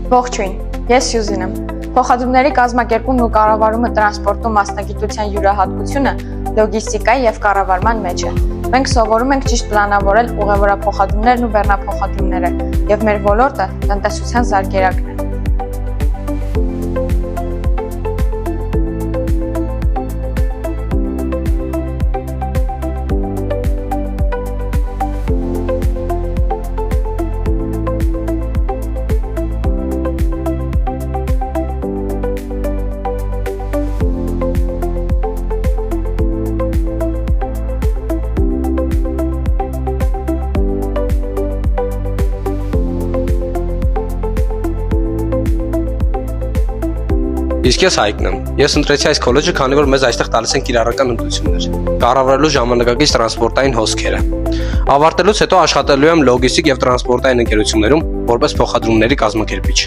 Ողջույն, ես Սյուզին եմ։ Փոխադրումների կազմակերպումն ու կառավարումը տրանսպորտում մասնագիտության յուրահատկությունը լոգիստիկայի եւ կառավարման մեջ է։ Մենք սովորում ենք ճիշտ պլանավորել ուղևորափոխադրումներն ու բեռնափոխադրումները, եւ մեր ոլորտը տնտեսության զարգերակն է։ Իսկ ես Հայկն եմ։ Ես ընտրեցի այս քոլեջը, քանի որ մեզ այստեղ տալիս են կիրառական հմտություններ, կառավարելու ժամանակակից տրանսպորտային հոսքերը։ Ավարտելուց հետո աշխատելու եմ լոգիստիկ եւ տրանսպորտային ընկերություններում որպես փոխադրումների կազմակերպիչ։